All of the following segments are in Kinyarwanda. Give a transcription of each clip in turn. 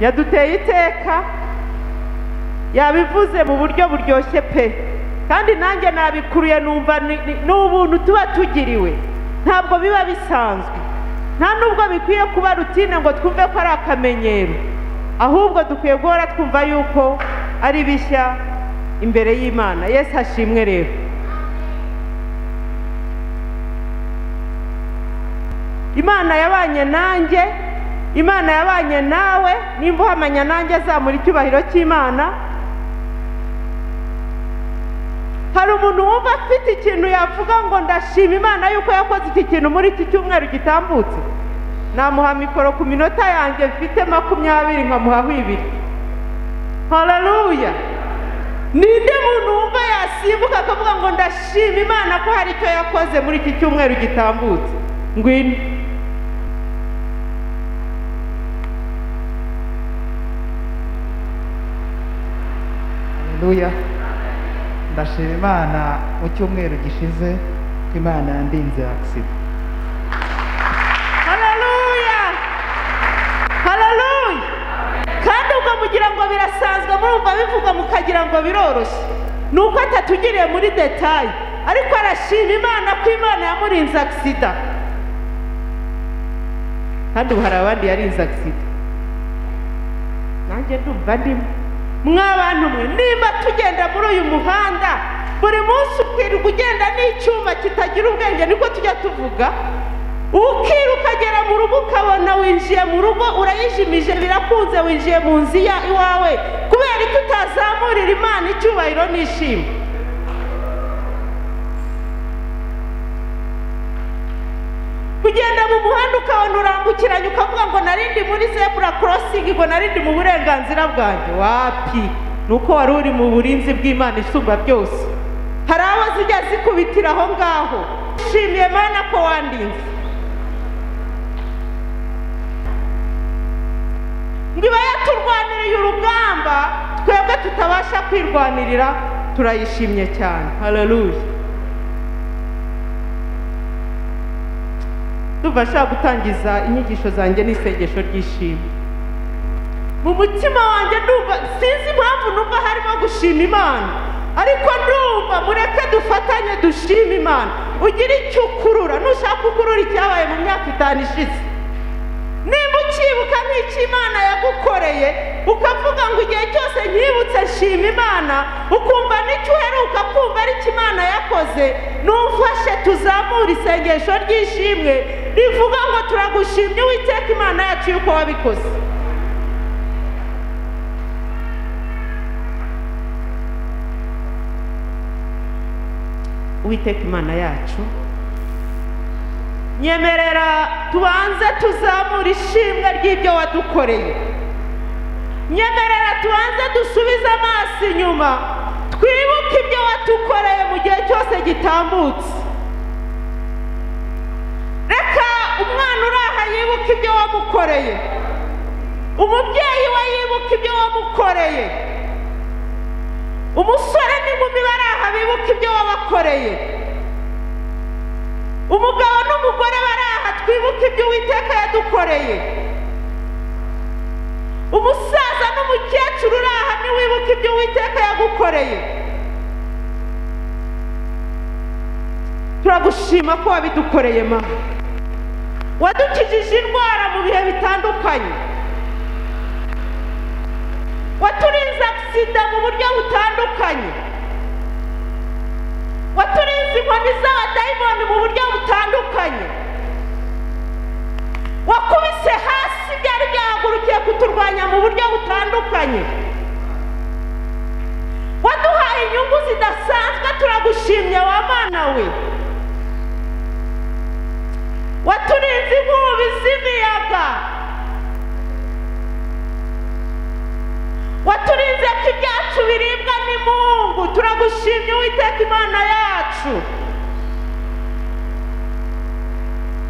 yaduteye iteka, yabivuze mu buryo buryoshye pe, kandi nanjye nabikuruye numva ni ubuntu tuba tugiriwe, ntabwo biba bisanzwe, nta nubwo bikwiye kuba rutine ngo twumve ko ari akamenyero, ahubwo dukwiye guhora twumva yuko ari bishya imbere y'Imana. Yesu ashimwe. Rero Imana yabanye nanjye, Imana yabanye nawe, nimba uhamanya nanjye azamura icyubahiro cy'Imana. Hari umuntu wumva afite ikintu yavuga ngo ndashima Imana yuko yakoze iki kintu muri iki cyumweru gitambutse? Namuha mikoro ku minota yanjye mfite 20 nkamuhaho 2. Haleluya! Ninde muntu wumva yasimbuka akavuga ngo ndashima Imana ko hari icyo yakoze muri iki cyumweru gitambutse? Ngwino. Haleluya! Ndashima Imana mu cyumweru gishize ko Imana yandinze accident. Haleluya! Haleluya! Kandi ubwo mugira ngo birasanzwe, murumva bivuga mukagira ngo biroroshye, nuko atatugiriye muri detail, ariko arashima Imana ko Imana yamurinze accident. Kandi ubu hari abandi yarinze accident, nanjye ndumva ndimo. Mwabantu mwe, nimba tugenda muri uyu muhanda buri munsi ukwirirwa ugenda n'icyuma kitagira ubwenge, niko tujya tuvuga, ukiruka ukagera mu rugo ukabona winjiye mu rugo urayijimije, birakunze winjiye mu nzu iwawe, kubera ko utazamurira Imana icyubahiro n'ishimwe. Kugenda mu muhanda ukabona urambukiranye ukavuga ngo narindi muri zebra crossing, ngo narindi mu burenganzira bwanjye. Wapi! Nuko wari uri mu burinzi bw'Imana isumba byose. Hari aho zijya zikubitira aho ngaho. Shimiye Imana ko wandinze. Ngiba yaturwaniriye urugamba twebwe tutabasha kwirwanirira, turayishimye cyane. Haleluya! Ndumva gutangiza inyigisho zanjye n'isengesho ry'ishimwe. Mu mutima wanjye ndumva, sinzi impamvu numva harimo gushima Imana, ariko ndumva mureke dufatanye dushima Imana. Ugira icyo ukurura, nushaka ukurura icyabaye mu myaka 5 ishize, nimba ukibuka nk'icyo Imana yagukoreye ukavuga ngo igihe cyose nkibutse nshima Imana, ukumva n'icyo uheruka kumva ari cyo Imana yakoze, numfashe tuzamura isengesho ry'ishimwe rivuga ngo turagushimye Uwiteka Imana yacu yuko wabikoze. Uwiteka Imana yacu, nyemerera tubanze tuzamura ishimwe ry'ibyo wadukoreye. Nyemerera tubanze dusubize amaso inyuma, twibuke ibyo watukoreye mu gihe cyose gitambutse. Reka umwana uri aha yibuke ibyo wamukoreye, umubyeyi we yibuke ibyo wamukoreye, umusore n'inkumi bari aha bibuke ibyo wabakoreye, umugabo n'umugore bari aha twibuke ibyo Uwiteka yadukoreye, umusaza n'umukecuru uri aha niwibuke ibyo Uwiteka yagukoreye. Turagushima ko wabidukoreye Mana. Wadukijije indwara mu bihe bitandukanye, waturinze agisida mu buryo butandukanye, waturinze inkoni z'abadayimoni mu buryo butandukanye, wakubise hasi byari byahagurukiye kuturwanya mu buryo butandukanye, waduhaye inyungu zidasanzwe. Turagushimye wa Mana we, waturinze inkubi z'imiyaga, waturinze ko ibyacu biribwa n'imungu. Turagushimye Uwiteka Imana yacu.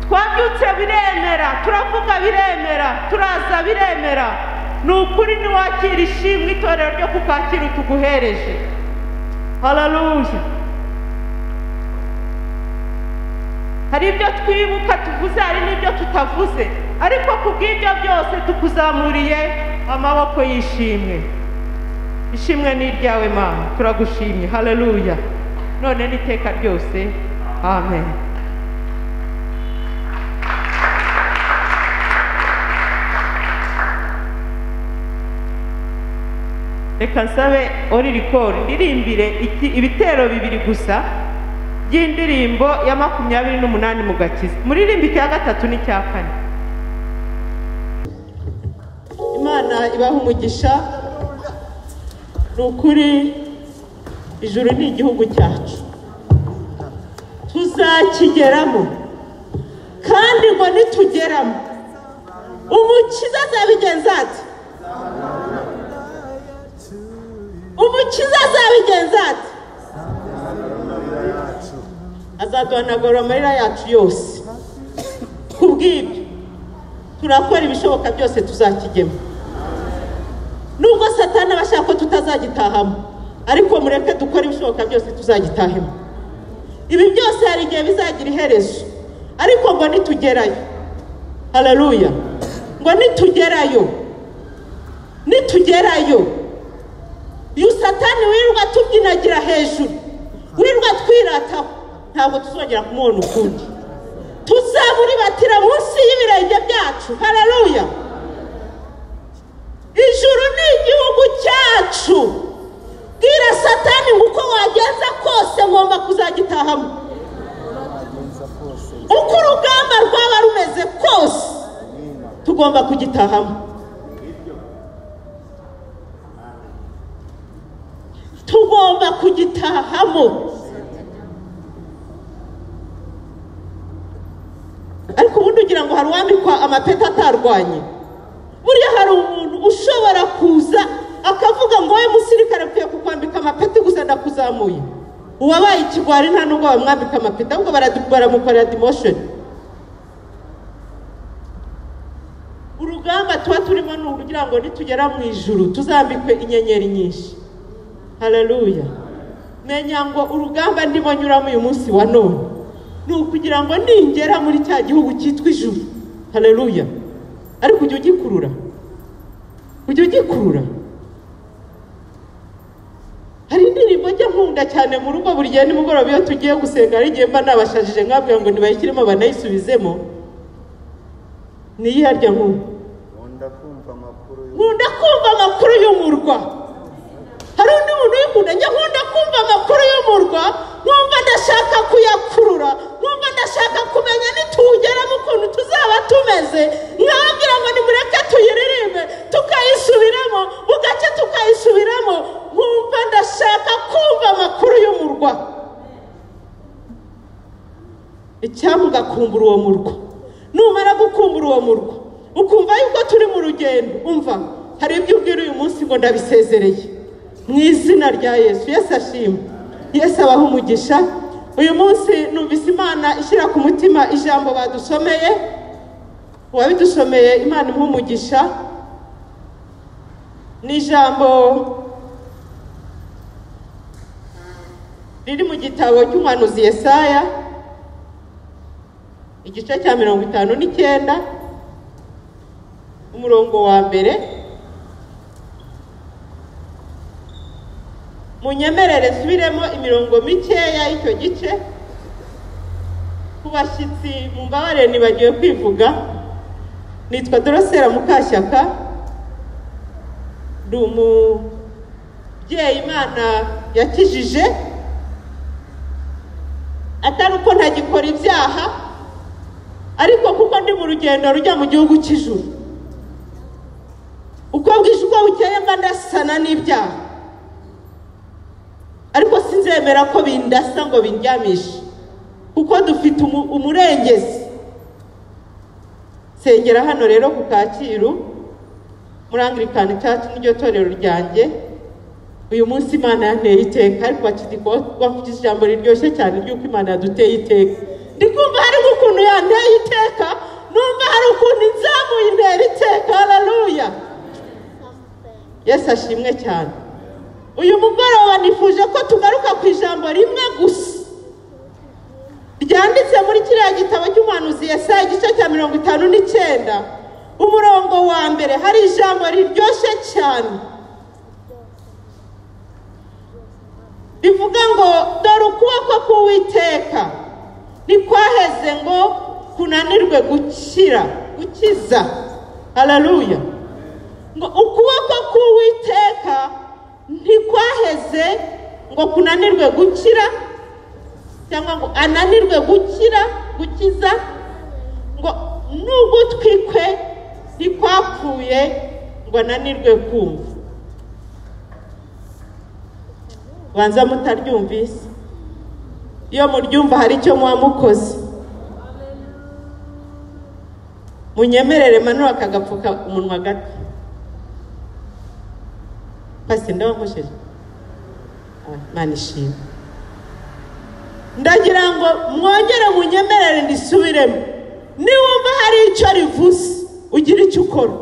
Twabyutse biremera, turavuga biremera, turaza biremera. Ni ukuri niwakira ishimwe itorero ryo kukakira tuguhereje. Haleluya! Hari ibyo twibuka tuvuze, hari n'ibyo tutavuze, ariko kubw'ibyo byose tukuzamuriye amaboko y'ishimwe. Ishimwe ni iryawe Mana, turagushimye. Haleluya. None n'iteka ryose. Amen. Reka nsabe ori record ndirimbire ibitero bibiri gusa by'indirimbo ya 28 mu Gakiza. Muririmbi cya gatatu n'icya kane. Imana ibaha umugisha. Nukuri ijuru ni igihugu cyacu, tuzakigeramo, kandi ngo nitugeramo umukiza azabigenza ati, umukiza azabigenza ati, azaduhanagura amarira yacu yose. Kubw'ibyo turakora ibishoboka byose tuzakigemo, nubwo Satani abashaka ko tutazagitahamo, ariko mureke dukora ibishoboka byose tuzagitahemo. Ibi byose hari igihe bizagira iherezo, ariko ngo nitugerayo, haleluya, ngo nitugerayo uyu Satani wirirwa tubyinagira hejuru, wirirwa twirataho, ntabwo tuzongera kumubona ukundi. Tuzamuribatira munsi y'ibirenge byacu. Haleluya. Ijuru ni igihugu cyacu. Bwira Satani uko wagenza kose ngomba kuzagitahamo. Uko urugamba rwaba rumeze kose tugomba kugitahamo. Tugomba kugitahamo. Ariko ubundi ugira ngo hari uwambikwa amapeta atarwanye. Buriya hari umuntu ushobora kuza akavuga ngo we musirikare ukwiye kukwambika amapeti gusa ndakuzamuye. Uwabaye ikigwari nta nubwo bamwambika amapeti, ahubwo baramukorera demotion. Urugamba tuba turimo ni ukugira ngo nitugera mu ijuru tuzambikwe inyenyeri nyinshi. Haleluya. Menya ngo urugamba ndimo nyuramo uyu munsi wa none ni ukugira ngo ningera muri cya gihugu cyitwa ijuru. Haleluya. Ariko ujye ugikurura. Hari indirimbo njya nkunda cyane mu rugo buri gihe nimugoroba iyo tugiye gusenga, ari igihe mba nabashajije nkabwira ngo nibayishyiremo banayisubizemo. Niyi harya nkunda kumva amakuru y'umurwa. Hari undi muntu wikunda njya nkunda kumva amakuru y'umurwa, numva ndashaka kuyakurura, numva ndashaka kumenya nitugeramo ukuntu tuzaba tumeze. Nkabwira ngo nimureke tuyiririmbe tukayisubiramo, bugace tukayisubiramo. Nkumva ndashaka kumva amakuru y'umurwa. Icyamuga kumbura uwo murwa. Numara gukumbura uwo murwa ukumva yuko turi mu rugendo, umva hari ibyo ubwira uyu munsi ngo ndabisezereye mu izina rya Yesu. Yesu ashimwe. Yesu abaha umugisha. Uyu munsi numvise Imana ishyira ku mutima ijambo badusomeye. Uwabidusomeye Imana imuha umugisha. Ni ijambo riri mu gitabo cy'umuhanuzi Yesaya, igice cya 59 umurongo wa mbere. Munyemerere subiremo imirongo mikeya y'icyo gice. Kubashyitsi mu mbabare nibagiwe kwivuga. Nitwa Dorosera Mukashyaka. Ndi umubyeyi Imana yakijije, atari uko ntagikora ibyaha, ariko kuko ndi mu rugendo rujya mu gihugu cy'ijuru. Uko bwije uko bukeye mba ndasana n'ibyaha, ariko sinzemera ko bindasa ngo bindyamishe, kuko dufite umurengezi. Sengera hano rero ku Kacyiru muri Anglican Church, n'iryo torero ryanjye. Uyu munsi Imana yanteye iteka, ariko bakugize ijambo riryoshye cyane ry'uko Imana yaduteye iteka. Ndikumva hari ukuntu yanteye iteka, numva hari ukuntu inzamuye intera iteka. Haleluya. Yesu ashimwe cyane. Uyu mugoroba nifuje ko tugaruka ku ijambo rimwe gusa ryanditse muri kiriya gitabo cy'umuhanuzi Yesaya, igice cya 59, umurongo wa mbere hari ijambo riryoshye cyane rivuga ngo dore ukuboko k'Uwiteka ntikwaheze ngo kunanirwe gukiza. Haleluya. Ngo ukuboko k'Uwiteka ntikwaheze ngo kunanirwe gukira cyangwa ngo ananirwe gukiza, ngo n'ugutwi kwe ntikwapfuye ngo ananirwe kumva. Banza mutaryumvise, iyo muryumva hari icyo mwamukoze. Munyemerere manura akagapfuka umunwa gato. Pasi ndabamujije manishima. Ndagira ngo mwongere munyemerere ndisubiremo. Niwumva hari icyo rivuze ugira icyo ukora.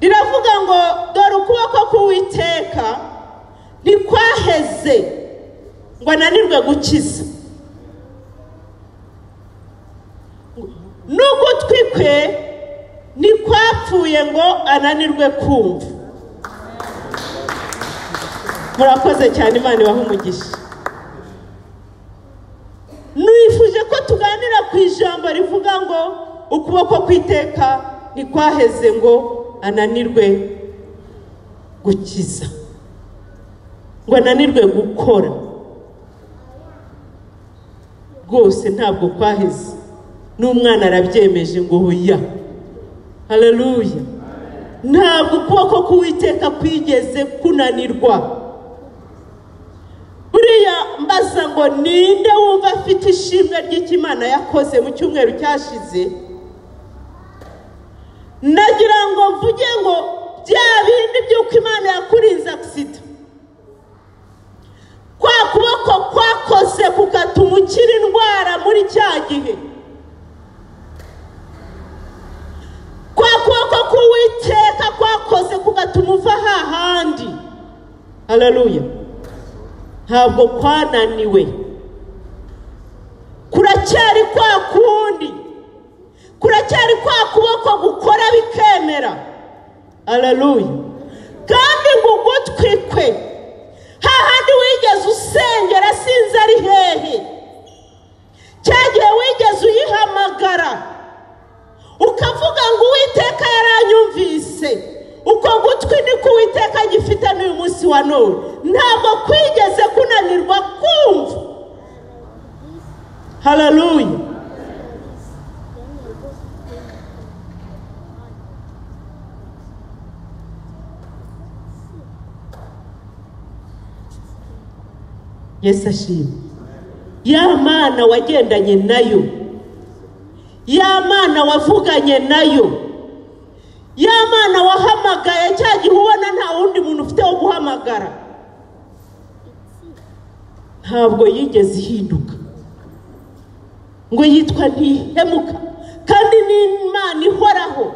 Riravuga ngo dore ukuboko k'Uwiteka ntikwaheze ngo ananirwe gukiza, n'ugutwi kwe ntikwapfuye ngo ananirwe kumva. Murakoze cyane, Imana ibahe umugisha. Nifuje ko tuganira ku ijambo rivuga ngo ukuboko kw'Iteka ntikwaheze ngo ananirwe gukiza, ngo ananirwe gukora. Rwose ntabwo kwaheze, n'umwana arabyemeje ngo hoya. Haleluya. Ntabwo ukuboko k'Uwiteka kwigeze kunanirwa. Buriya mbaza ngo ninde wumva afite ishimwe ry'Imana yakoze mu cyumweru cyashize? Nagira ngo mvuge ngo bya bindi by'uko Imana yakurinze aksida, kwa kuboko kwakoze kugatuma ukira indwara muri cya gihe, kwa kuboko k'Uwiteka kwakoze kugatuma uva hahandi. Haleluya. Ntabwo kwananiwe, kuracyari kwa kundi, kuracyari kwa kuboko gukora bikemera. Haleluya. Kandi ngo ugutwi kwe, hahandi wigeze usengera sinzi ari hehe, cyagiye wigeze uyihamagara ukavuga ngo Uwiteka yaranyumvise, uko gutwi niko Uwiteka gifite n'uyu munsi wa none. Ntabwo kwigeze kunanirwa kumva. Haleluya. Yesu ashimwe. Ya Mana wagendanye nayo, ya Mana wavuganye nayo, ya Mana wahamagaye cya gihe ubona nta wundi muntu ufite wo guhamagara, ntabwo yigeze ihinduka ngo yitwa ntihemuka. Kandi ni Imana ihoraho,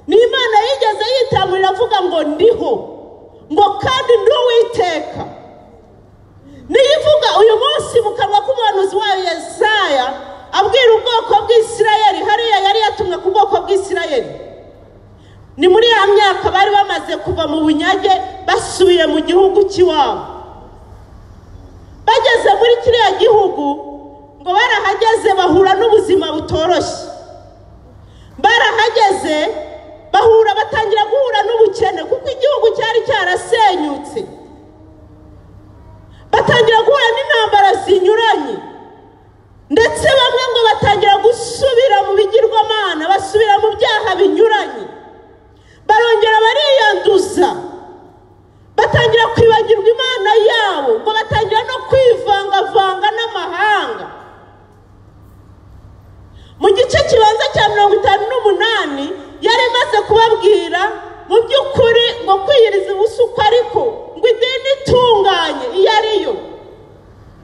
ni Imana yigeze yitamurira avuga ngo ndiho, ngo kandi ndi Uwiteka. Niyivuga uyu munsi mu kanwa k'umuhanuzi wayo Yesaya abwira ubwoko bw'Isirayeli, hariya yari yatumwe ku bwoko bw'Isirayeli. Ni muri ya myaka bari bamaze kuva mu bunyage basubiye mu gihugu cy'iwabo. Bageze muri kiriya gihugu ngo barahageze bahura n'ubuzima butoroshye. Barahageze batangira guhura n'ubukene kuko igihugu cyari cyarasenyutse. Batangira guhura n'intambara zinyuranye, ndetse bamwe ngo batangira gusubira mu bigirwamana, basubira mu byaha binyuranye, barongera bariyanduza, batangira kwibagirwa Imana yabo, ngo batangira no kwivangavanga n'amahanga. Mu gice kibanza cya 58 yari imaze kubabwira mu by'ukuri ngo kwiyiriza ubusuku, ariko ngo idini itunganye iyo ariyo,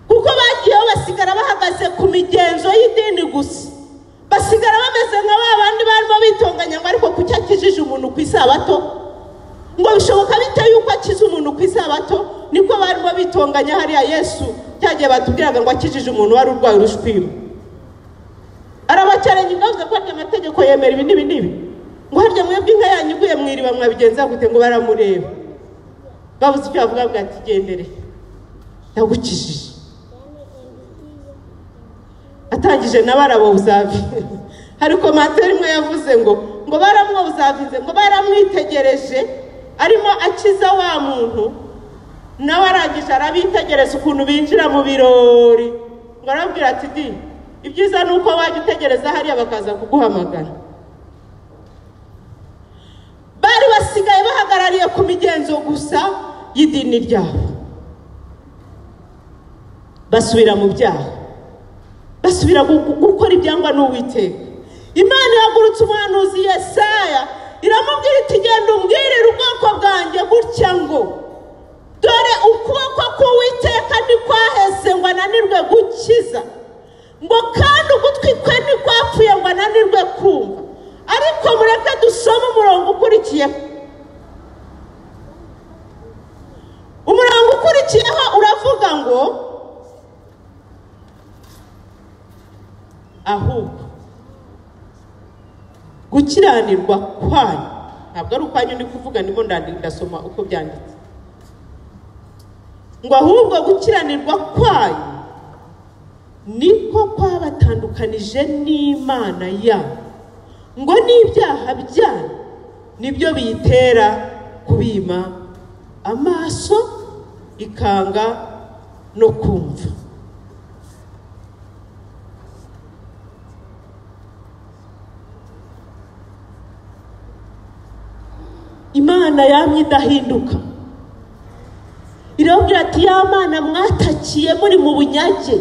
kuko bagiyeho basigara bahagaze ku migenzo y'idini gusa, basigara bameze nka babandi barimo bitonganya ngo ariko kuki akijije umuntu ku isabato, ngo bishoboka bite yuko akiza umuntu ku isabato? Niko barimo bitonganya hariya Yesu cyagiye batubwiraga ngo akijije umuntu wari urwaye urushwima. arabacaranye ngavuze ko amategeko yemera ibi n'ibi ngo harya mwebwe inka yanyu iguye mwiriba mwabigenza gute ngo baramureba bavuze icyo bavuga ati gendere ndagukijije atangije nabarabo uzavi hari komantere imwe yavuze ngo baramwo uzavize ngo baramwitegereje arimo akiza wa muntu nawe arangije arabitegereza ukuntu binjira mu birori ngo arabwira ati di ibyiza nuko wajya utegereza hariya bakaza kuguhamagara bari basigaye bahagarariye ku migenzo gusa y'idini ryabo basubira mu byaha basubira gukora ibyangwa n'Uwiteka Imana yagurutse umuhanuzi Yesaya iramubwira iti genda umbwirire ubwoko bwanjye gutya ngo dore ukuboko k'Uwiteka ntikwaheze ngo ananirwe gukiza ngo kandi ugutwi kwe ntikwapfuye ngo ananirwe kumva ariko mureke dusome umurongo ukurikiyeho umurongo ukurikiyeho uravuga ngo ahubwo gukiranirwa kwanyu ntabwo ari ukwanyu ndi kuvuga ndimo ndasoma uko byanditse ngo ahubwo gukiranirwa kwanyu niko kwabatandukanije n'Imana yabo ngo n'ibyaha byanyu nibyo biyitera kubima amaso ikanga no kumva Imana yamye idahinduka irabwira ati ya Mana mwatakiye muri mu bunyage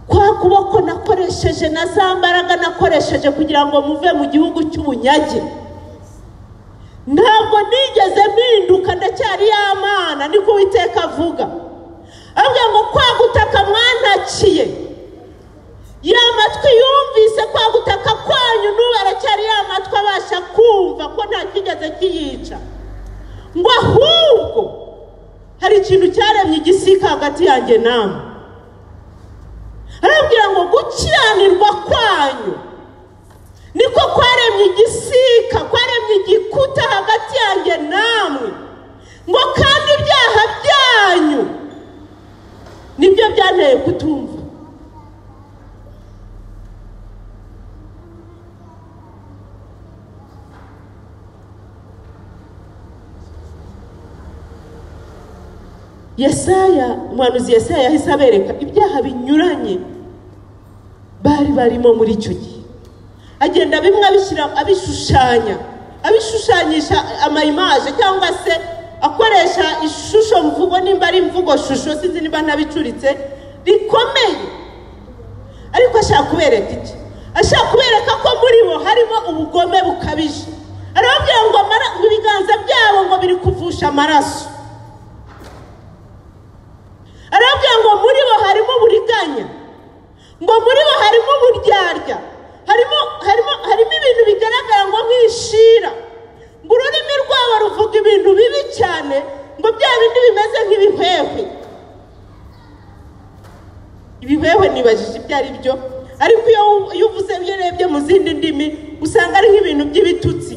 kwa kuboko nakoresheje na za mbaraga nakoresheje kugira ngo muve mu gihugu cy'ubunyage ntabwo nigeze mpinduka ndacyari ya Mana niko Uwiteka avuga avuga ngo kwa gutaka mwantakiye ya matwi yumvise kwa gutaka kwanyu n'ubu aracyari ya matwi abasha kumva ko nta kigeze kiyica ngo ahubwo hari ikintu cyaremye igisika hagati yanjye namwe arabwira ngo gukiranirwa kwanyu niko kwaremye igisika kwaremye igikuta hagati yanjye namwe ngo kandi ibyaha byanyu nibyo byanteye kutumva umuhanuzi Yesaya yahise abereka ibyaha binyuranye bari barimo muri icyo gihe agenda bimwe abishushanyisha amayimaje cyangwa se akoresha ishusho mvugo nimba ari imvugo shusho sinzi niba ntabicuritse rikomeye ariko ashaka kubereka iki ashaka kubereka ko muri bo harimo ubugome bukabije arababwira ngo ibiganza byabo ngo biri kuvusha amaraso arabwira ngo muri bo harimo uburiganya ngo muri bo harimo uburyarya harimo ibintu bigaragara ngo nk'ishira ngo ururimi rwabo ruvuga ibintu bibi cyane ngo bya bindi bimeze nk'ibihwehwe ibihwehwe nibajije ibyo ari byo ariko iyo uvuze urebye mu zindi ndimi usanga ari nk'ibintu by'ibitutsi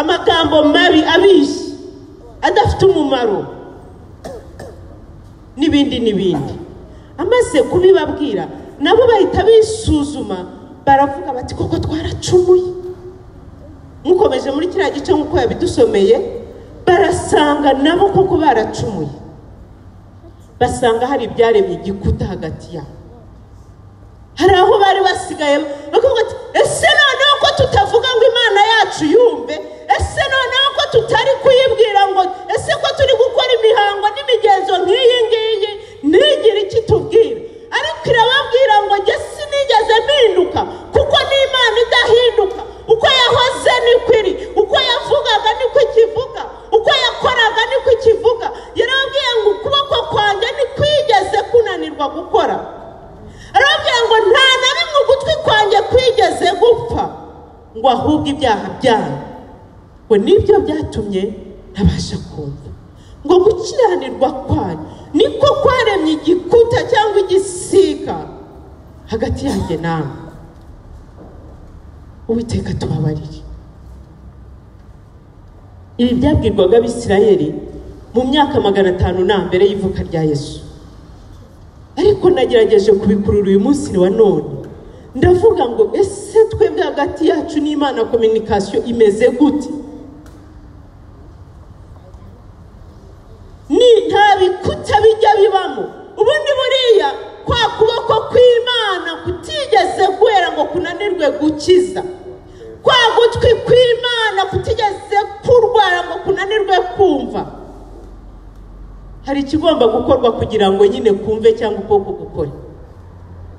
amagambo mabi abishye adafite umumaro n'ibindi amaze kubibabwira nabo bahita bisuzuma baravuga bati koko twaracumuye mukomeje muri kiriya gice nk'uko yabidusomeye barasanga nabo koko baracumuye basanga hari ibyaremye igikuta hagati yabo hari aho bari basigaye bakavuga ati ese noneho ko tutavuga ngo Imana yacu yumve ese noneho ko tutari kuyibwira ngo ese ko turi gukora imihango n'imigenzo nk'iyi ngiyi ntigire icyo itubwira ariko irababwira ngo njye sinigeze mpinduka kuko n'Imana idahinduka uko yahoze niko iri uko yavugaga niko ikivuga uko yakoraga niko ikivuga yarababwiye ngo ukuboko kwanjye ntikwigeze kunanirwa gukora arababwira ngo nta na rimwe ugutwi kwanjye kwigeze gupfa ngo ahubwo ibyaha byanyu ngo nibyo byatumye ntabasha kumva ngo gukiranirwa kwanyu niko kwaremye igikuta cyangwa igisika hagati yanjye nawe. Uwiteka tubabarire. Ibi byabwirwaga Abisirayeli mu myaka 500 na mbere y'ivuka rya Yesu. Ariko nagerageje kubikurura uyu munsi wa none, ndavuga ngo ese twebwe hagati yacu n'Imana communication imeze gute? Ni nta bikuta bijya bibamo. Ubundi buriya kwa kuboko kw'Imana kutigeze guhera ngo kunanirwe gukiza, kwa gutwi kw'Imana kutigeze kurwara ngo kunanirwe kumva. Hari ikigomba gukorwa kugira ngo nyine kumve cyangwa ukoko gukora.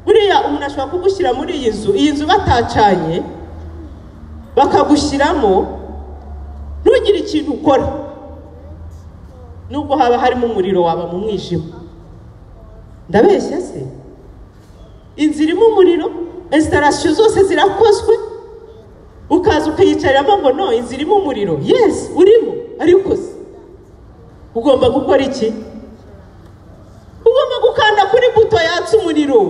Buriya umuntu ashobora kugushyira muri iyi nzu batacanye bakagushyiramo ntugire ikintu ukora, nubwo haba harimo umuriro waba mu mwijima. Ndabeshya se? Inzu irimo umuriro, installation zose zirakozwe, ukaza ukayicaramo ngo no inzu irimo umuriro. Yes, urimo, ariko se ugomba gukora iki? Ugomba gukanda kuri buto yatsa umuriro.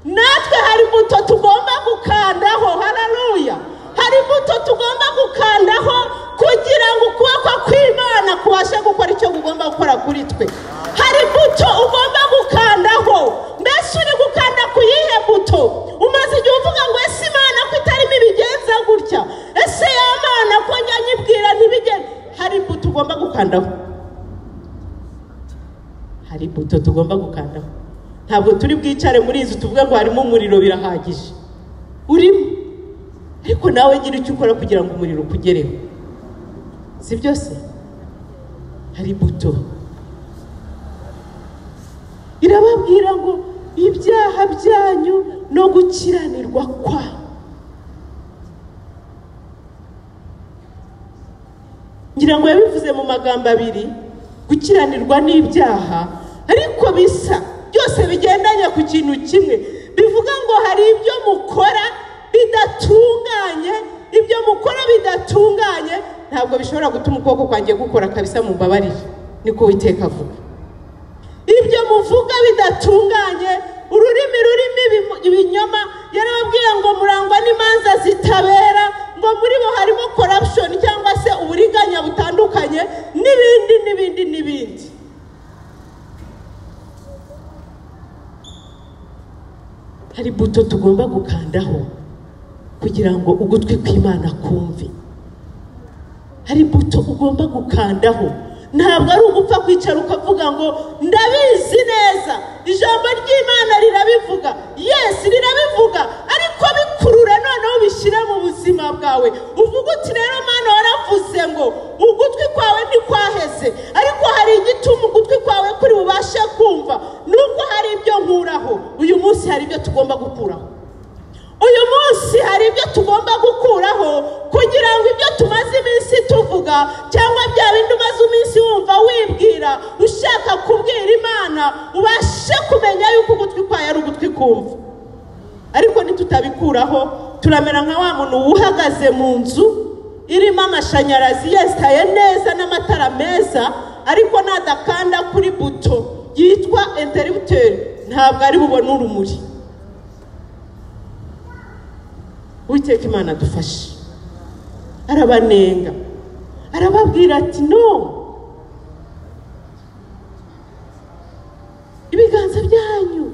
Natwe hari buto tugomba gukandaho. Haleluya! Hari buto tugomba gukandaho kugira ngo ukuboko kw'Imana kubashe gukora icyo ugomba gukora kuri twe. Hari buto ugomba gukandaho. Mbese uri gukanda ku yihe buto? Umaze igihe uvuga ngo ese Imana ko itarimo ibigenza gutya, ese ya Mana ko njya nyibwira ntibigende. Hari buto ugomba gukandaho. Hari buto tugomba gukandaho. Ntabwo turi bwicare muri izi tuvuga ngo harimo umuriro birahagije. Urimo, ariko nawe gira icyo ukora kugira ngo umuriro ukugereho. Si byose? Hari buto irababwira ngo ibyaha byanyu no gukiranirwa kwa. Ngira ngo yabivuze mu magambo abiri, gukiranirwa n'ibyaha, ariko bisa byose bigendanye ku kintu kimwe. Bivuga ngo hari ibyo mukora bidatunganye, ibyo mukora bidatunganye ntabwo bishobora gutuma ukuboko kwanjye gukora kabisa. Mumbabarire, niko Uwiteka avuga. Ibyo muvuga bidatunganye, ururimi rurimo ibinyoma. Yarababwiye ngo murangwa n'imanza zitabera, ngo muri bo harimo corruption cyangwa se uburiganya butandukanye n'ibindi. Hari buto tugomba gukandaho kugira ngo ugutwi kw'Imana kumve. Hari buto ugomba gukandaho. Ntabwo ari ugupfa kwicara ukavuga ngo ndabizi neza, ijambo ry'Imana rirabivuga. Yes, rirabivuga, ariko bikurure noneho bishyire mu buzima bwawe. Uvuga uti rero Mana waravuze ngo ugutwi kwawe ntikwaheze, ariko hari igituma ugutwi kwawe kuri bubashe kumva. Nubwo hari ibyo nkuraho, uyu munsi hari ibyo tugomba gukuraho. Uyu munsi hari ibyo tugomba gukuraho kugira ngo ibyo tumaze iminsi tuvuga cyangwa bya bindi umaze iminsi wumva wibwira ushaka kubwira Imana ubashe kumenya yuko ugutwi kwawe ari ugutwi kumva. Ariko nitutabikuraho turamera nka wa muntu uhagaze mu nzu irimo amashanyarazi yestaye neza n'amatara meza, ariko nadakanda kuri buto yitwa interrupteur ntabwo ari bubone urumuri. Uwiteka Imana dufashe. Arabanenga, arababwira ati no, ibiganza byanyu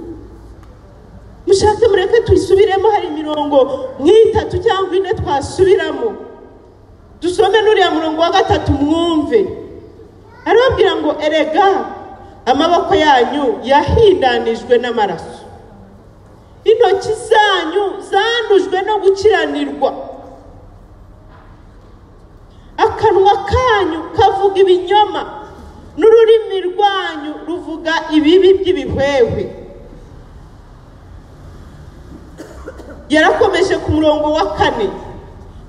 mushake mureke tuyisubiremo. Hari imirongo nk'itatu cyangwa ine twasubiramo. Dusome n'uriya murongo wa 3 mwumve. Arababwira ngo erega amaboko yanyu yahindanijwe n'amaraso, intoki zanyu zandujwe no gukiranirwa, akanwa kanyu kavuga ibinyoma, n'ururimi rwanyu ruvuga ibibi by'ibihwehwe. Yarakomeje ku murongo wa 4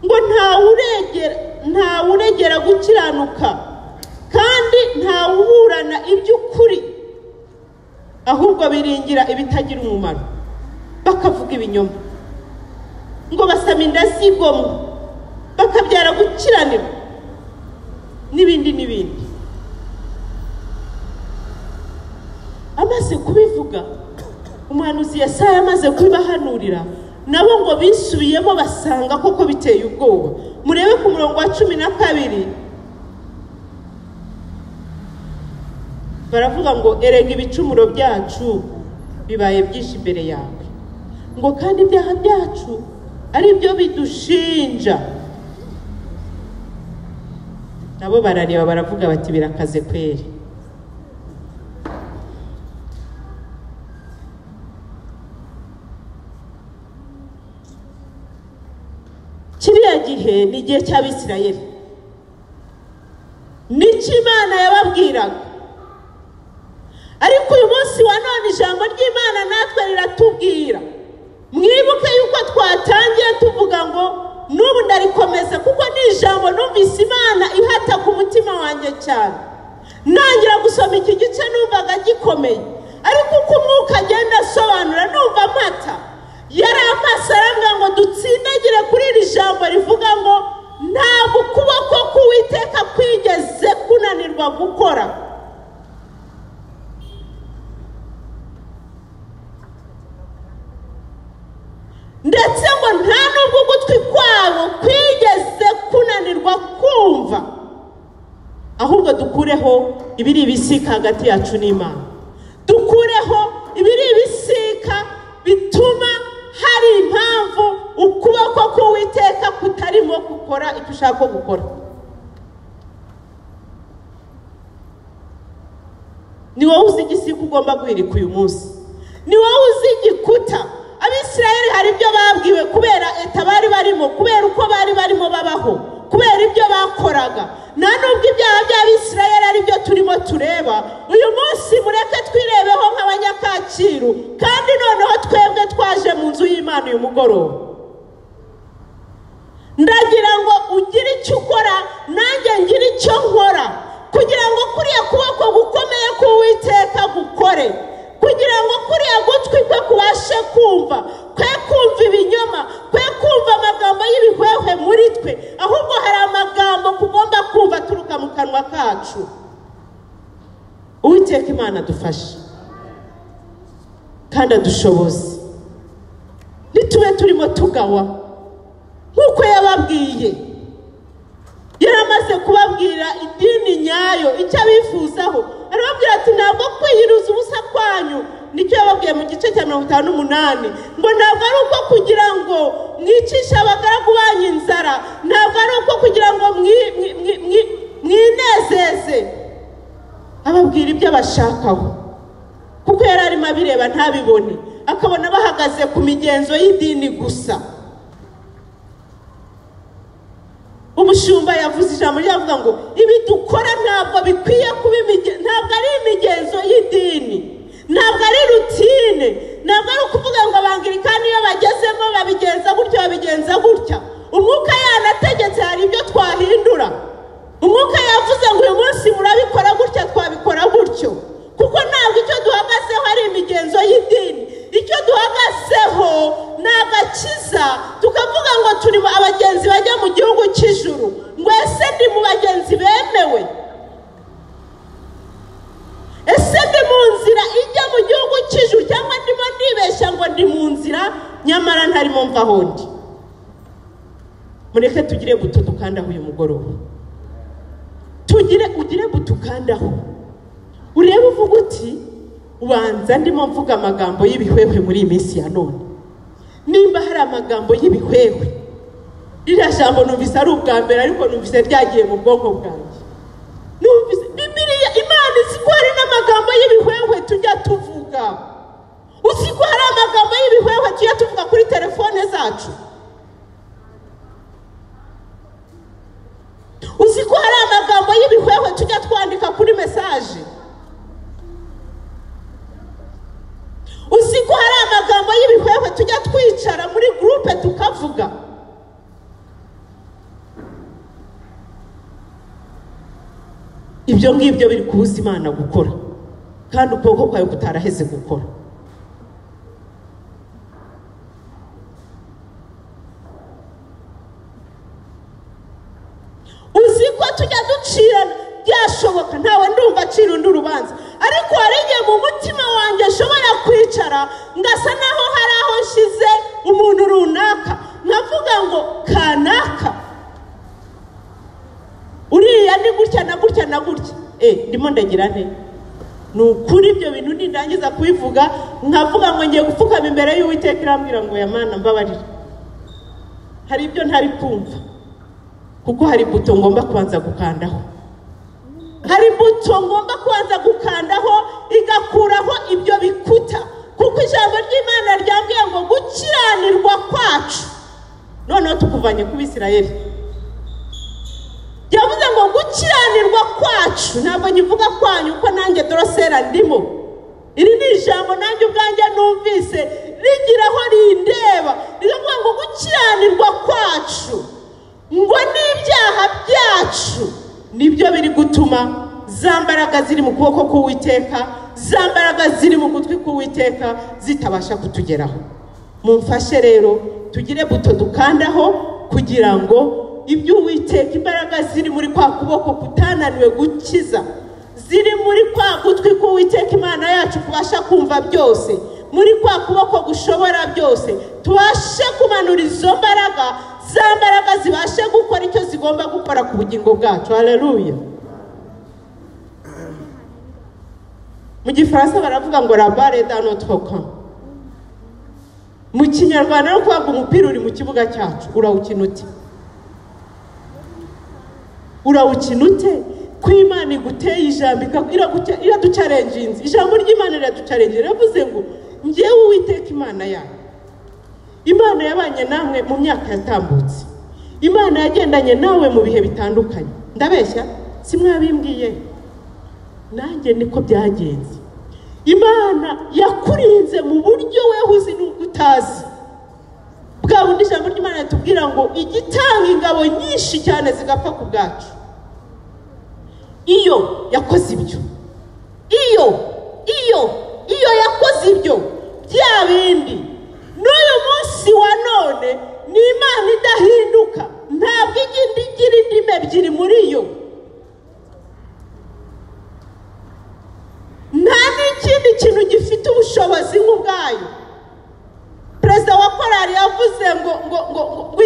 ngo ntawuregera gukiranuka kandi ntawuburana iby'ukuri, ahubwo biringira ibitagira umumaro bakavuga ibinyoma, ngo basama inda z'igomwa bakabyara gukiranirwa, n'ibindi. amaze kubivuga umuhanuzi Yesaya amaze kubibahanurira nabo ngo bisubiyemo basanga koko biteye ubwoba. Murebe ku murongo wa 12 baravuga ngo erega ibicumuro byacu bibaye byinshi imbere yawe, ngo kandi ibyaha byacu ari byo bidushinja. Nabo barareba baravuga bati birakaze kweri. Kiriya gihe ni igihe cy'Abisirayeli, n'icyo Imana yababwiraga. Ariko uyu munsi wa none ijambo ry'Imana natwe riratubwira. Mwibuke yuko twatangiye tuvuga ngo n'ubu ndarikomeza kuko ni ijambo numvise Imana ihata ku mutima wanjye cyane. Nangira gusoma iki gice numvaga gikomeye, ariko uko umwuka agenda asobanura numva mata. Yari amaso arambwira ngo dutsindagire kuri iri jambo rivuga ngo ntabwo ukuboko k'Uwiteka kwigeze kunanirwa gukora. Ndetse ngo nta nubwo ugutwi kwabo kwigeze kunanirwa kumva. Ahubwo dukureho ibiri ibisika hagati yacu n'Imana, dukureho ibiri ibisika bituma hari impamvu ukuboko k'Uwiteka kutarimo gukora icyo ushaka gukora. Ni wowe uzi igisika ugomba guhirika uyu munsi, ni wowe uzi igikuta. Abisirayeli hari ibyo babwiwe kubera bari barimo, kubera uko bari barimo babaho, kubera ibyo bakoraga. Nta nubwo ibyaha by'Abisirayeli ari byo turimo tureba uyu munsi. Mureke twirebeho nk'abanyakacyiru, kandi noneho twebwe twaje mu nzu y'Imana uyu mugoroba. Ndagira ngo ugire icyo ukora nanjye ngire icyo nkora, kugira ngo kuriya kuboko gukomeye k'Uwiteka gukore, kugira ngo kuriya gutwi kwe kubashe kumva, kwe kumva ibinyoma, kwe kumva amagambo y'ibihwehwe muri twe, ahubwo hari amagambo kugomba kumva turuka mu kanwa kacu. Uwiteka Imana dufashe kandi adushoboze, nitube turimo tugawa nk'uko yababwiye. Yaramaze kubabwira idini nyayo icyo abifuzaho, arababwira ati ntabwo kwiyiruza ubusa kwanyu. Nicyo yababwiye mu gice cya 58 ngo ntabwo ari uko kugira ngo mwicishe abagaragu banyu inzara, ntabwo ari uko kugira ngo mwinezeze. Ababwira ibyo bashakaho kuko yari arimo abireba ntabibone, akabona bahagaze ku migenzo y'idini gusa. Umushumba yavuze ijambo ryavuga ngo ibi dukora ntabwo bikwiye kuba ntabwo ari imigenzo y'idini, ntabwo ari rutine, ntabwo ari ukuvuga ngo Abangirikani iyo bagezemo babigenza gutya babigenza gutya. Umwuka yanategetse hari ibyo twahindura. Umwuka yavuze ngo uyu munsi murabikora gutya twabikora gutyo, kuko ntabwo icyo duhagazeho ari imigenzo y'idini. Icyo duhagazeho ni agakiza, tukavuga ngo turi abagenzi bajya mu gihugu cy'ijuru. Ngo ese ndi mu bagenzi bemewe? Ese ndi mu nzira ijya mu gihugu cy'ijuru, cyangwa ndimo ndibeshya ngo ndi mu nzira nyamara ntarimo mva ahondi? Mureke tugire buto dukandaho uyu mugoroba, ugire buto ukandaho, urebe uvuga uti ubanza ndimo mvuga amagambo y'ibihwehwe muri iyi minsi ya none. Nimba hari amagambo y'ibihwehwe, iriya jambo numvise ari ubwa mbere, ariko numvise ryagiye mu bwonko bwanjye. Numvise Bibiliya, Imana izi ko hari n'amagambo y'ibihwehwe tujya tuvuga. Uzi ko hari amagambo y'ibihwehwe tujya tuvuga kuri telefone zacu. Uzi ko hari amagambo y'ibihwehwe tujya twandika kuri message. Uzi ko hari amagambo y'ibihwehwe tujya twicara muri groupe tukavuga. Ibyo ngibyo biri kubuza Imana gukora, kandi ukuboko kwawe kutaraheze gukora. Uzi ko tujya ducirana, byashoboka ntawe ndumva acira undi urubanza, ariko hari igihe mu mutima wanjye nshobora kwicara ngasa naho hari aho nshyize umuntu runaka nkavuga ngo kanaka uriya ni gutya na gutya na gutya ndimo ndagira nte ni ukuri ibyo bintu nindangiza kubivuga nkavuga ngo ngiye gupfukama imbere y'Uwiteka irambwira ngo Mana mbabarira hari ibyo ntari kumva kuko hari buto ngomba kubanza gukandaho hari buto ngomba kubanza gukandaho igakuraho ibyo bikuta kuko ijambo ry'Imana ryambwiye ngo gukiranirwa kwacu noneho tukuvanye ku Bisirayeli yavuze ngo gukiranirwa kwacu ntabwo nyivuga kwanyu uko nanjye Dorosera ndimo iri ni ijambo nanjye ubwanjye numvise rigiraho rindeba rivuga ngo gukiranirwa kwacu ngo n'ibyaha byacu nibyo biri gutuma za mbaraga ziri mu kuboko k'Uwiteka za mbaraga ziri mu gutwi k'Uwiteka zitabasha kutugeraho. Mumfashe rero tugire buto dukandaho kugira ngo ibyo Uwiteka imbaraga ziri muri kwa kuboko kutananiwe gukiza ziri muri kwa gutwi k'Uwiteka Imana yacu kubasha kumva byose muri kwa kuboko gushobora byose tubashe kumanura izo mbaraga za mbaraga zibashe gukora icyo zigomba gukora ku bugingo bwacu. Haleluya. Mu Gifaransa baravuga ngo la balle est dans notre camp. Mu Kinyarwanda no kuvuga umupira uri mu kibuga cyacu urawukina ute? Urawukina ute? Ko Imana iguteye ijambo iraducarenginze. Ijambo ry'Imana riraducarenginze ravuze ngo njyewe Uwiteka Imana yawe. Imana yabanye namwe mu myaka yatambutse. Imana yagendanye nawe mu bihe bitandukanye. Ndabeshya simwabimbwiye. Nanjye niko byagenze. Imana yakurinze mu buryo weho uzi n'utazi. Bwa bundi ijambo ry'Imana yatubwira ngo igitanga ingabo nyinshi cyane zigapfa ku bwacu. Iyo yakoze ibyo. Iyo yakoze ibyo bya bindi. N'uyu munsi wa none ni Imana idahinduka. Ntabwo igira indimi ebyiri muri yo. Nta n'ikindi kintu gifite ubushobozi nk'ubwayo. Perezida wa korali yavuze ngo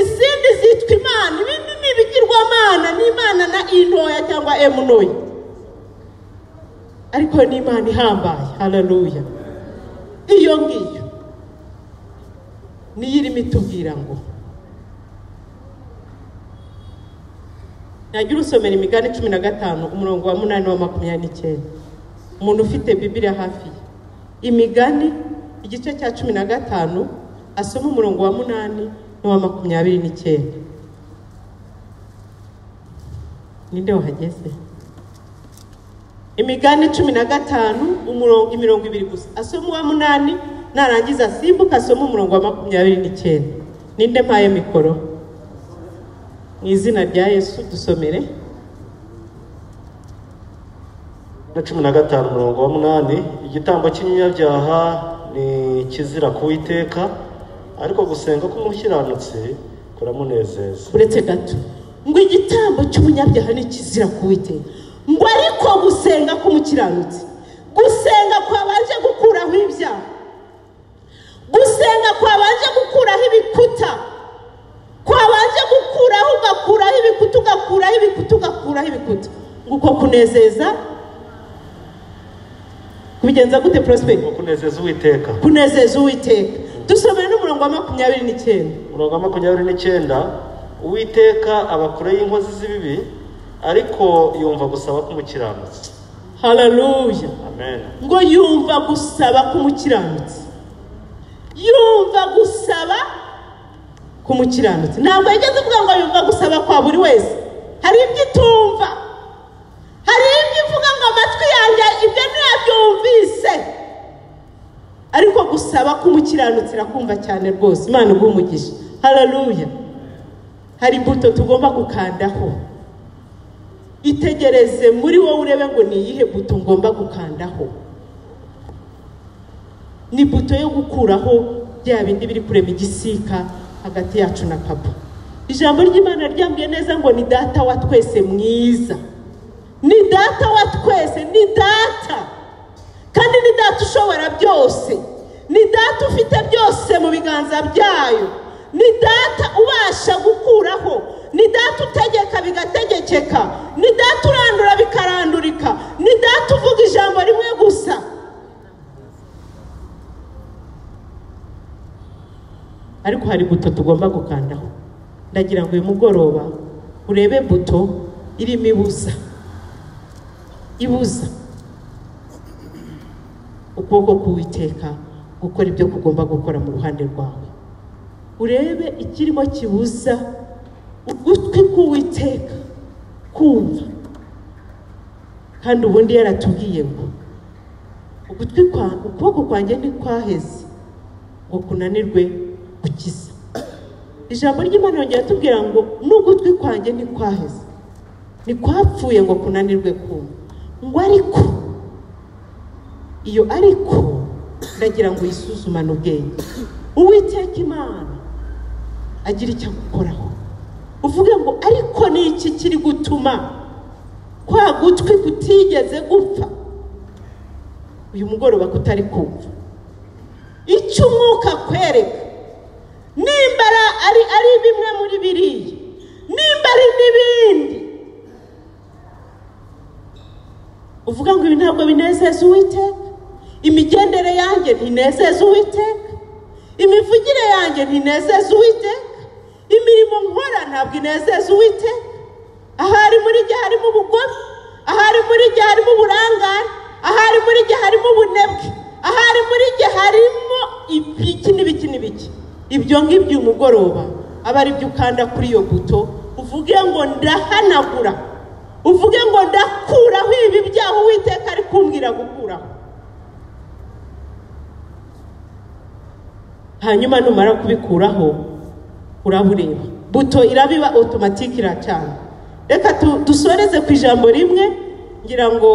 izindi zitwa Imana, ibindi ni ibigirwamana, ni Imana na intoya cyangwa emunoya. Ariko ni Imana ihambaye. Haleluya. Iyo ngiyo niyo irimo itubwira ngo nagira usomera Imigani 15 umurongo wa 8 wa 29. Umuntu ufite Bibiliya hafi Imigani igice cya 15 asoma umurongo wa 8 n'uwa 29. Ninde wahageze? Imigani 15 umurongo 2 gusa asoma uwa 8 narangiza simbuka asoma umurongo wa 29. Ninde mpaye mikoro? Mu izina rya Yesu dusomere. 15 umurongo wa 8. Igitambo cy'umunyabyaha ni kizira ku Uwiteka, ariko gusenga k'umukiranutsi kuramunezeza. Uretse gato ngo igitambo cy'umunyabyaha ni kizira ku Uwiteka, ngo ariko gusenga k'umukiranutsi, gusenga kwabanje gukuraho ibyaha, gusenga kwabanje gukuraho ibikuta, kwabanje gukuraho ugakuraho ibikuta, ugakuraho ibikuta, nguko kunezeza. Kubigenza gute Prosper? Kunezeza Uwiteka. Kunezeza Uwiteka. Dusomere n'umurongo wa 29. Umurongo wa 29. Uwiteka abakure y'inkozi z'ibibi, ariko yumva gusaba k'umukiranutsi. Haleluya. Amen. Ngo yumva gusaba k'umukiranutsi. Yumva gusaba k'umukiranutsi. Ntabwo yigeze uvuga ngo yumva gusaba kwa buri wese. Hari ibyo itumva. Hari ibyo ivuga ngo amatwi yanjye ibyo ntiyabyumvise. Ariko gusaba k'umukiranutsi rakumva cyane rwose. Imana iguhe. Haleluya. Hari buto tugomba gukandaho. Itegereze muri wowe urebe ngo ni iyihe buto ngomba gukandaho. Ni buto yo gukuraho bya bindi biri kurema igisika hagati yacu na papa. Ijambo ry'Imana ryambwiye neza ngo ni data wa twese mwiza. Ni data wa twese, ni data. kandi ni data ushobora byose, ni data ufite byose mu biganza byayo, ni data ubasha gukuraho, ni data utegeka bigategekeka, ni data urandura bikarandurika, ni data uvuga ijambo rimwe gusa. Ariko hari buto tugomba gukandaho. Ndagira ngo uyu mugoroba urebe buto irimo ibuza ukuboko k'Uwiteka gukora ibyo kugomba gukora mu ruhande rwawe. Urebe ikirimo kibuza ugutwi k'Uwiteka kumva. Kandi ubundi yaratubwiye ngo ukuboko kwanjye ntikwaheze ngo kunanirwe gukiza. Ijambo ry'Imana ryongera tubwira ngo n'ugutwi kwanjye ntikwaheze, ntikwapfuye ngo kunanirwe kumva. Ngo ariko iyo ariko ndagira ngo yisuzumane ubwenge. Uwiteka Imana agira icyo agukoraho, uvuge ngo ariko ni iki kiri gutuma kwa gutwi kutigeze gupfa uyu mugoroba kutari kumva. Icyo umwuka kwereka nimbara ari bimwe muri biriya, nimbara n'ibindi uvuga ngo ibi ntabwo binezeza Uwiteka, imigendere yanjye ntinezeza Uwiteka, imivugire yanjye ntinezeza Uwiteka, imirimo nkora ntabwo inezeza Uwiteka. Ahari muri jye harimo ubugome, ahari muri jye harimo uburangare, ahari muri jye harimo ubunebwe, ahari muri jye harimo ibiki n'ibiki. Ibyo ngibyo umugoroba aba ari byo ukanda kuri iyo buto, uvuge ngo ndahanagura, uvuge ngo ndakuraho ibi byaho Uwiteka ari kumbwira gukuraho. Hanyuma numara kubikuraho urabureba buto irabiba automatique iracana. Reka dusoreze ku ijambo rimwe, ngira ngo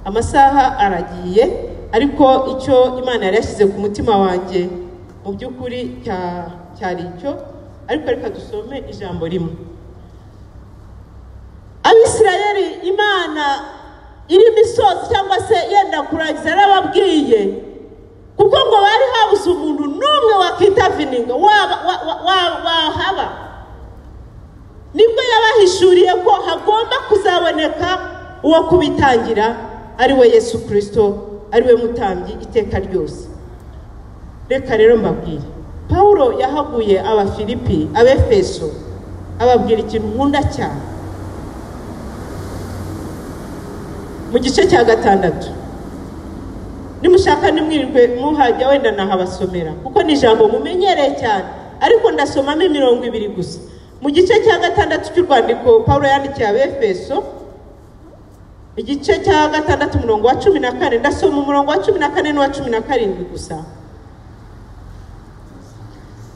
amasaha aragiye, ariko icyo Imana yari yashyize ku mutima wanjye mu by'ukuri cyari icyo. Ariko reka dusome ijambo rimwe. Abisirayeli Imana iri misozi cyangwa se yenda kurangiza yarababwiye, kuko ngo bari habuze umuntu n'umwe wakitavininga wahaba. Nibwo yabahishuriye ko hagomba kuzaboneka uwo kubitangira, ari we Yesu Kristo, ari we mutambyi iteka ryose. Reka rero mbabwire, Paulo yahaguye Abafilipi, Abefeso, ababwira ikintu nkunda cyane mu gice cya 6. Nimushaka nimwirirwe muhajya wenda nahabasomera kuko ni ijambo mumenyereye cyane, ariko ndasomamo 20 gusa. Mu gice cya 6 cy'urwandiko Paulo yandikiye Abefeso, igice cya 6 umurongo wa 14, ndasoma umurongo wa 14 n'uwa 17 gusa.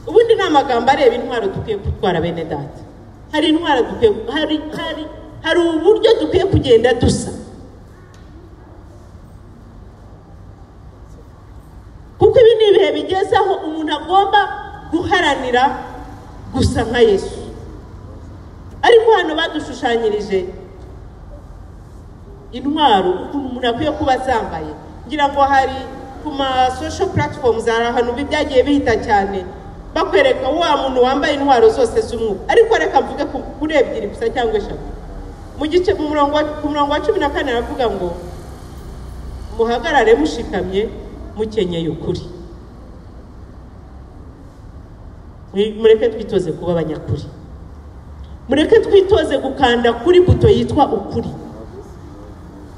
Ubundi n'amagambo areba intwaro dukwiye gutwara bene data. Hari intwaro dukwiye hari uburyo dukwiye kugenda dusa. Kuko ibi ni ibihe bigeze aho umuntu agomba guharanira gusa nka Yesu. Ariko hano badushushanyirije intwaro umuntu akwiye kuba zambaye. Ngira ngo hari ku ma social platforms hari ahantu byagiye bihita cyane bakwereka wa muntu wambaye intwaro zose z'umwuka. Ariko reka mvuge kuri 2 gusa cyangwa 3. Mu gice ku murongo wa 14 aravuga ngo muhagarare mushikamye mukenyeye ukuri. Mureke twitoze kuba abanyakuri, mureke twitoze gukanda kuri buto yitwa ukuri.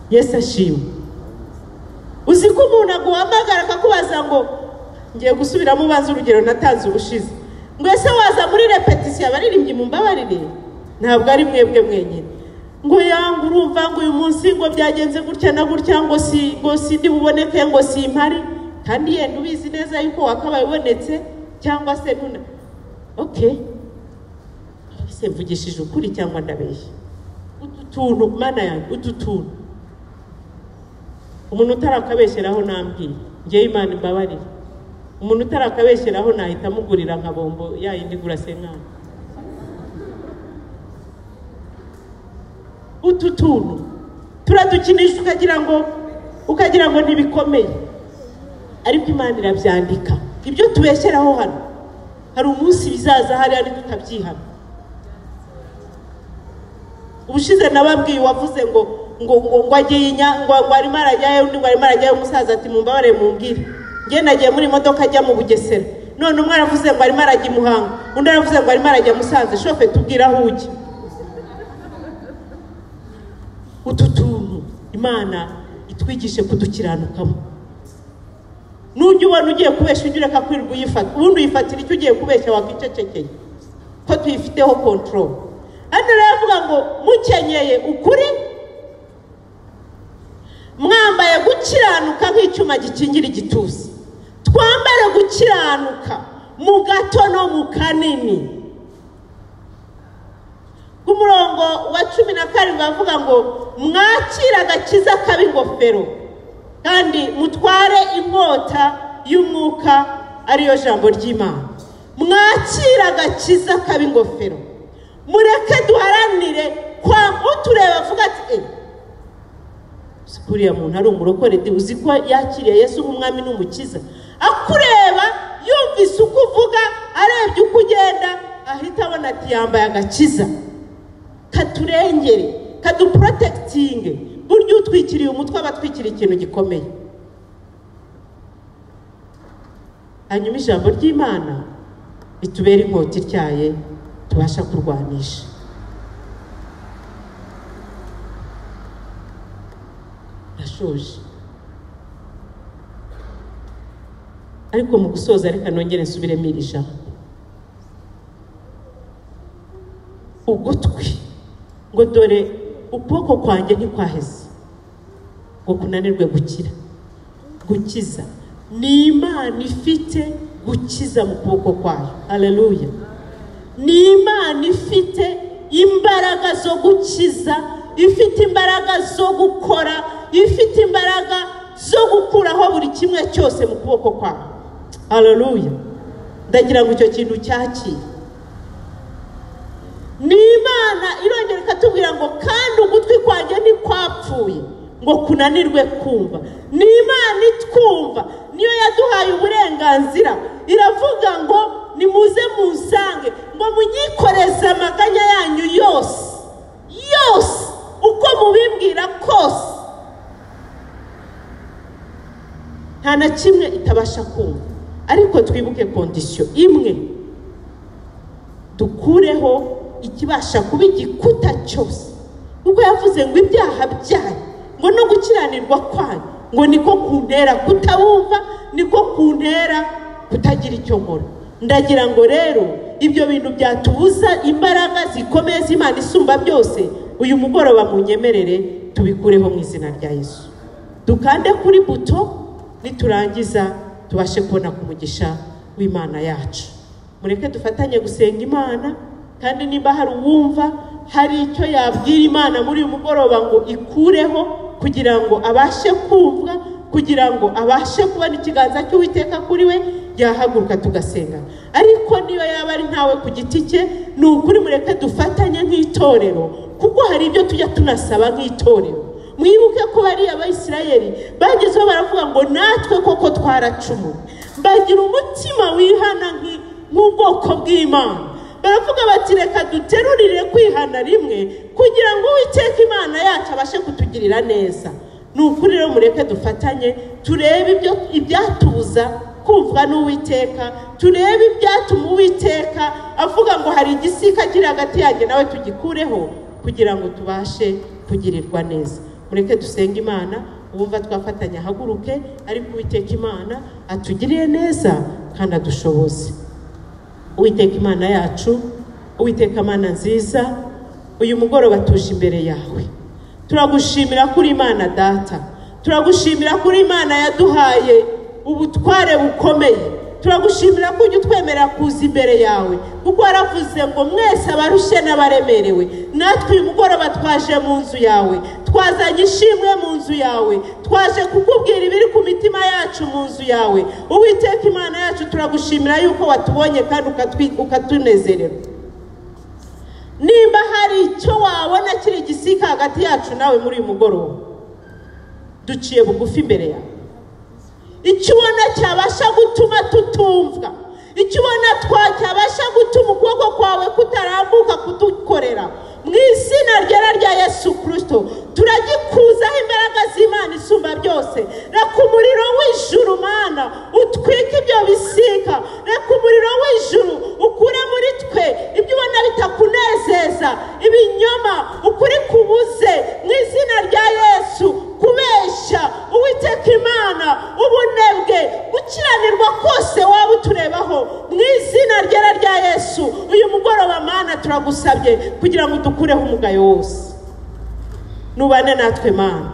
Yesu ashimwe. Uzi ko umuntu aguhamagara akakubaza ngo ngiye gusubiramo ubanza urugero natanze ubushize, ngo ese waza muri repetition abaririmbyi mumbabarire, ntabwo ari mwebwe mwenyine. Ngo yangu urumva ngo uyu munsi ngo byagenze gutya na gutya, ngo si ndi buboneke, ngo si impari, kandi yenda ubizi neza yuko wakabaye ubonetse cyangwa se nuna. Okay, ese mvugishije ukuri cyangwa ndabeshya? Ututuntu mana yanjye, ututuntu umuntu utarakabeshyeraho nambwiye ngiye Imana imbabarire. Umuntu utarakabeshyeraho nahita mugurira nka bombo yayindi gura senkana. Ututuntu turadukinisha ukagira ngo ukagira ngo ntibikomeye, ariko Imana irabyandika. Ibyo tubeshyeraho hano hari umunsi bizaza hari ari tutabyihana. Ubushize nababwiye wavuze ngo agiye ngo arimo arajyayo, undi ngo arimo arajyayo, umusaza ati mumbabare mumbwire, ngiye nagiye muri modoka ajya mu Bugesera, none umwe aravuze ngo arimo arajya i Muhanga, undi aravuze ngo arimo arajya Musanze. Shofe tubwira aho ujya. Utu tuntu Imana itwigishe kudukiranukamo. Nujya ubona ugiye kubeshya ujye ureka kwirirwa uyifata, ubundi uyifatira icyo ugiye kubeshya wakicecekeye ko tuyifiteho control. Hano rero avuga ngo mukenyeye ukuri, mwambaye gukiranuka nk'icyuma gikingira igituza. Twambare gukiranuka mu gato no mu kanini. Ku murongo wa 17 bavuga ngo mwakira agakiza k'ab'ingofero kandi mutware inkota y'umwuka ariyo jambo ry'Imana. Mwakira agakiza k'ab'ingofero, mureke duharanire kwa utureba avuga ati sikuriya muntu ari umurokore, uzi ko yakiriye Yesu nk'umwami n'umukiza, akureba yumvise uko uvuga, arebye uko ugenda, ahita abona ati yambaye agakiza katurengere, kaduprotectinge. Buryo utwikiriye umutwe abatwikiriye ikintu gikomeye. Hanyuma ijambo ry'Imana itubera inkota ityaye tubasha kurwanisha. Nashoje, ariko mu gusoza reka nongere nsubiremo iri jambo. Ugutwi ngo dore ukuboko kwanjye ntikwaheze ngo kunanirwe gukira. Gukiza ni Imana ifite gukiza mu kuboko kwayo. Haleluya. Ni Imana ifite imbaraga zo gukiza, ifite imbaraga zo gukora, ifite imbaraga zo gukuraho buri kimwe cyose mu kuboko kwayo. Haleluya. Ndagira ngo icyo kintu cyakire. Ni Imana irongera ikatubwira ngo kandi ugutwi kwanjye ntikwapfuye ngo kunanirwe kumva. Ni Imana itwumva, niyo yaduhaye uburenganzira. Iravuga ngo nimuze musange ngo munyikoreze amaganya yanyu yose uko mubimbwira kose, nta na kimwe itabasha kumva. Ariko twibuke condition imwe, dukureho ikibasha kuba igikuta cyose. Kuko yavuze ngo ibyaha byanyu ngo no gukiranirwa kwanyu ngo niko kuntera kutabumva, niko kuntera kutagira icyo nkora. Ndagira ngo rero ibyo bintu byatubuza imbaraga zikomeye z'Imana isumba byose, uyu mugoroba munyemerere tubikureho mu izina rya Yesu. Dukande kuri buto, niturangiza tubashe kubona ku mugisha w'Imana yacu. Mureke dufatanye gusenga Imana, kandi niba hari uwumva hari icyo yabwira Imana muri uyu mugoroba ngo ikureho, kugira ngo abashe kumva, kugira ngo abashe kubona ikiganza cy'Uwiteka kuri we, yahaguruka tugasenga. Ariko niyo yaba ari ntawe ku giti cye, ni ukuri mureke dufatanye nk'itorero, kuko hari ibyo tujya tunasaba nk'itorero. Mwibuke ko bari Abayisirayeli bagezeho baravuga ngo natwe koko twaracumuye, bagira umutima wihana nk'ubwoko bw'Imana. Baravuga bati reka duterurire kwihana rimwe kugira ngo Uwiteka Imana yacu abashe kutugirira neza. Ni ukuri rero mureke dufatanye, turebe ibyatubuza kumvwa n'Uwiteka, turebe ibyatuma Uwiteka avuga ngo hari igisika kiri hagati yanjye nawe tugikureho, kugira ngo tubashe kugirirwa neza. Mureke dusenge Imana, uwumva twafatanya haguruke, ariko Uwiteka Imana atugiriye neza kandi adushoboze. Uwiteka Imana yacu, Uwiteka Mana nziza, uyu mugoroba tuje imbere yawe. Turagushimira kuri Imana Data, turagushimira kuri Imana yaduhaye ubutware bukomeye. Turagushimira ko ujya utwemera kuza imbere yawe, kuko waravuze ngo mwese abarushye n'abaremerewe. Natwe uyu mugoroba twaje mu nzu yawe, twazanye ishimwe mu nzu yawe, twaje kukubwira ibiri ku mitima yacu mu nzu yawe. Uwiteka Imana yacu, turagushimira yuko watubonye kandi ukatunezerera. Nimba hari icyo wabona kiri gisika hagati yacu nawe muri uyu mugoroba, duciye bugufi imbere yawe. Icyo ubona cyabasha gutuma tutumvwa, icyo ubona cyabasha gutuma ukuboko kwawe kutarambuka kudukorera, mu izina ryera rya Yesu Kristo turagikuzaho imbaraga z'Imana isumba byose. Reka umuriro w'ijuru Mana utwike ibyo bisika, reka umuriro w'ijuru ukure muri twe ibyo ubona bitakunezeza, ibinyoma ukuri kubuze mu izina rya Yesu, kubeshya Uwiteka Imana, ubunebwe, gukiranirwa kose waba uturebaho mu izina ryera rya Yesu. Uyu mugoroba Mana turagusabye kugira ngo dukureho umugayo wose. Nubane natwe Mana,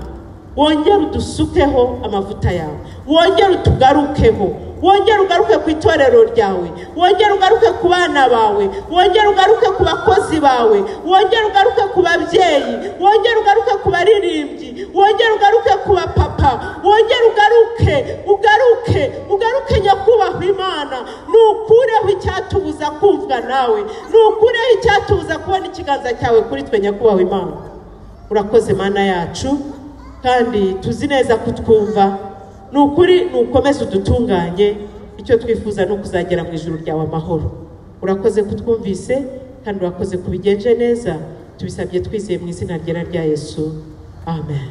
wongere udusukeho amavuta yawe, wongere utugarukeho, wongere ugaruke ku itorero ryawe, wongere ugaruke ku bana bawe, wongere ugaruke ku bakozi bawe, wongere ugaruke ku babyeyi, wongere ugaruke ku baririmbyi, wongere ugaruke ku bapapa, wongere ugaruke nyakubahwa Imana. Nukureho icyatubuza kumvwa nawe, nukureho icyatubuza kubona ikiganza cyawe kuri twe nyakubahwa Imana. Urakoze Mana yacu, kandi tuzi neza kutwumva. Nukuri nukomeze udutunganye, icyo twifuza no kuzagera mu ijuru ryawe amahoro. Urakoze kutwumvise kandi urakoze kubigenje neza, tubisabye twizeye mu izina ryera rya Yesu. Amen.